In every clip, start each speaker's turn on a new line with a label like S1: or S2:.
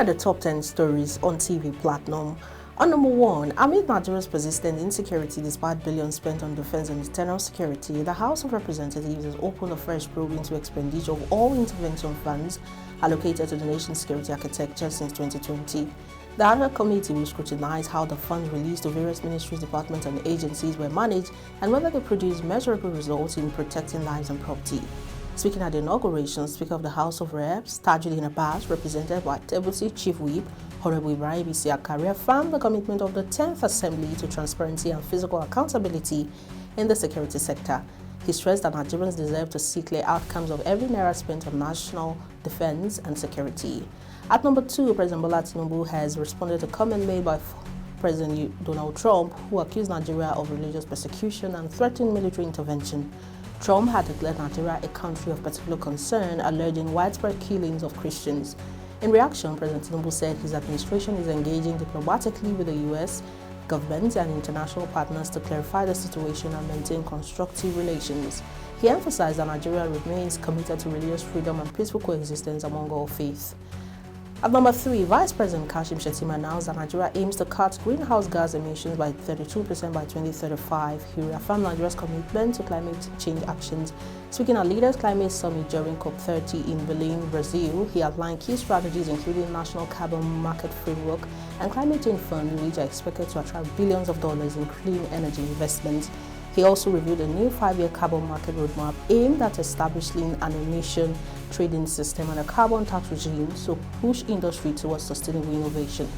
S1: are the top 10 stories on TV Platinum. On number 1, amid Nigeria's persistent insecurity despite billions spent on defense and internal security, the House of Representatives has opened a fresh probe into expenditure of all intervention funds allocated to the nation's security architecture since 2020. The other committee will scrutinize how the funds released to various ministries, departments and agencies were managed and whether they produced measurable results in protecting lives and property. Speaking at the inauguration, Speaker of the House of Reps, Tajuddin Abbas, represented by Deputy Chief Whip, Honorable Ibrahim Isiakari, affirmed the commitment of the 10th Assembly to transparency and physical accountability in the security sector. He stressed that Nigerians deserve to see clear outcomes of every naira spent on national defense and security. At number 2, President Bola Tinubu has responded to comment made by President Donald Trump, who accused Nigeria of religious persecution and threatened military intervention. Trump had declared Nigeria a country of particular concern, alleging widespread killings of Christians. In reaction, President Tinubu said his administration is engaging diplomatically with the U.S. government and international partners to clarify the situation and maintain constructive relations. He emphasized that Nigeria remains committed to religious freedom and peaceful coexistence among all faiths. At number 3, Vice President Kashim Shettima announced that Nigeria aims to cut greenhouse gas emissions by 32% by 2035. He reaffirmed Nigeria's commitment to climate change actions. Speaking at Leaders Climate Summit during COP30 in Belém, Brazil, he outlined key strategies including national carbon market framework and climate change fund, which are expected to attract billions of dollars in clean energy investments. He also reviewed a new 5-year carbon market roadmap aimed at establishing an emission trading system and a carbon tax regime to push industry towards sustainable innovation.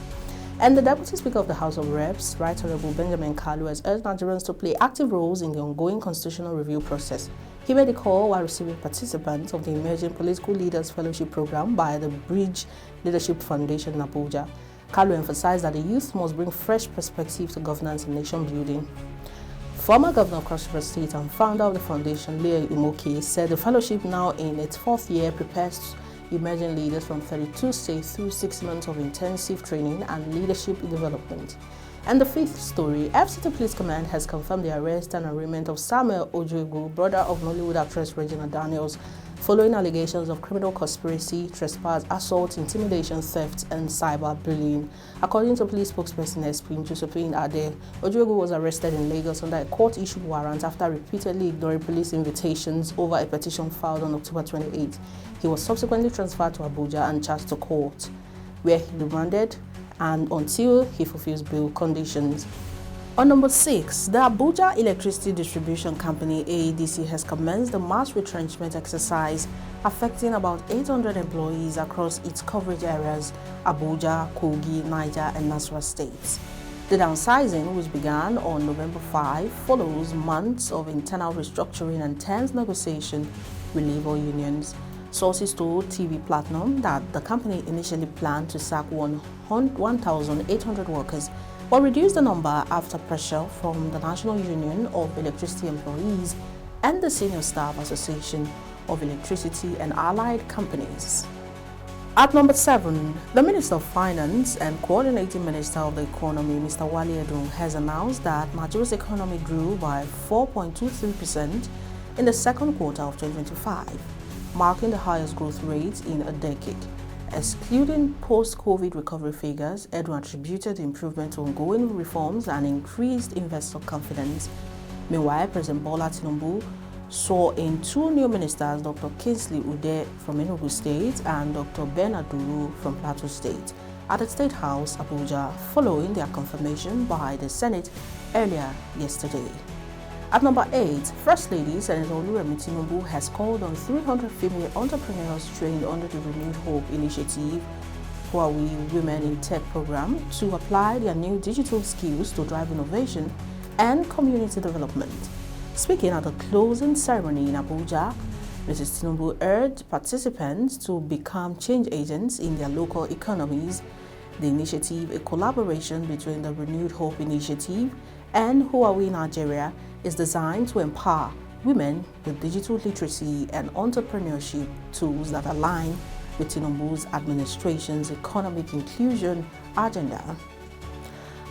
S1: And the Deputy Speaker of the House of Reps, Right Honorable Benjamin Kalu, has urged Nigerians to play active roles in the ongoing constitutional review process. He made a call while receiving participants of the Emerging Political Leaders Fellowship Program by the Bridge Leadership Foundation in Abuja. Kalu emphasized that the youth must bring fresh perspective to governance and nation building. Former Governor of Cross River State and founder of the foundation, Leo Imoke, said the fellowship, now in its 4th year, prepares emerging leaders from 32 states through 6 months of intensive training and leadership development. And the 5th story, FCT Police Command has confirmed the arrest and arraignment of Samuel Ojuegwu, brother of Nollywood actress Regina Daniels, following allegations of criminal conspiracy, trespass, assault, intimidation, theft, and cyberbullying. According to police spokesperson SP Josephine Ade, Ojuegwu was arrested in Lagos under a court-issued warrant after repeatedly ignoring police invitations over a petition filed on October 28. He was subsequently transferred to Abuja and charged to court, where he remanded and until he fulfills bail conditions. On number 6, the Abuja Electricity Distribution Company AEDC has commenced a mass retrenchment exercise affecting about 800 employees across its coverage areas, Abuja, Kogi, Niger, and Nasarawa states. The downsizing, which began on November 5, follows months of internal restructuring and tense negotiation with labor unions. Sources told TV Platinum that the company initially planned to sack 1,800 workers, but reduced the number after pressure from the National Union of Electricity Employees and the Senior Staff Association of Electricity and Allied Companies. At number 7, the Minister of Finance and Coordinating Minister of the Economy, Mr. Wale Edun, has announced that Nigeria's economy grew by 4.23% in the second quarter of 2025, marking the highest growth rate in a decade. Excluding post-COVID recovery figures, Edun attributed the improvement to ongoing reforms and increased investor confidence. Meanwhile, President Bola Tinubu saw in 2 new ministers, Dr. Kingsley Ude from Enugu State and Dr. Ben Aduru from Plateau State, at the State House, Abuja, following their confirmation by the Senate earlier yesterday. At number 8, First Lady Senator Oluremi Tinubu has called on 300 female entrepreneurs trained under the Renewed Hope Initiative, who are we Women in Tech program, to apply their new digital skills to drive innovation and community development. Speaking at the closing ceremony in Abuja, Mrs. Tinubu urged participants to become change agents in their local economies. The initiative, a collaboration between the Renewed Hope Initiative and Who Are We Nigeria, is designed to empower women with digital literacy and entrepreneurship tools that align with Tinubu's administration's economic inclusion agenda.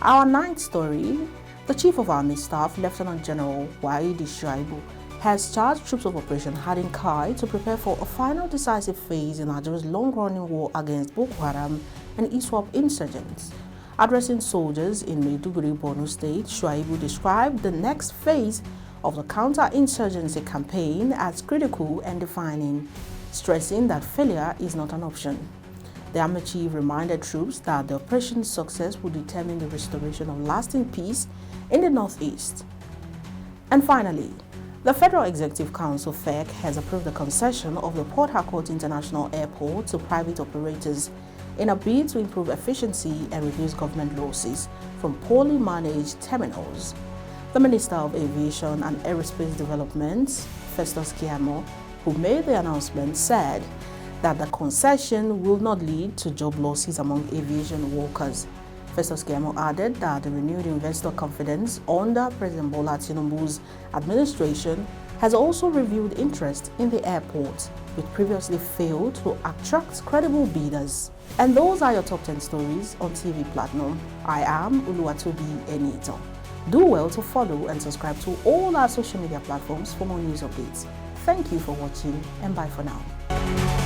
S1: Our 9th story, the Chief of Army Staff, Lieutenant General Waidi Shuaibu, has charged troops of Operation Hardin Kai to prepare for a final decisive phase in Nigeria's long-running war against Boko Haram and ISWAP insurgents. Addressing soldiers in Maiduguri, Borno State, Shuaibu described the next phase of the counter-insurgency campaign as critical and defining, stressing that failure is not an option. The army chief reminded troops that the operation's success will determine the restoration of lasting peace in the northeast. And finally, the Federal Executive Council (FEC) has approved the concession of the Port Harcourt International Airport to private operators in a bid to improve efficiency and reduce government losses from poorly managed terminals. The Minister of Aviation and Aerospace Development, Festus Keyamo, who made the announcement, said that the concession will not lead to job losses among aviation workers. Festus Keyamo added that the renewed investor confidence under President Bola Tinubu's administration has also revealed interest in the airport, which previously failed to attract credible bidders. And those are your top 10 stories on TV Platinum. I am Uluwatobi Enito. Do well to follow and subscribe to all our social media platforms for more news updates. Thank you for watching, and bye for now.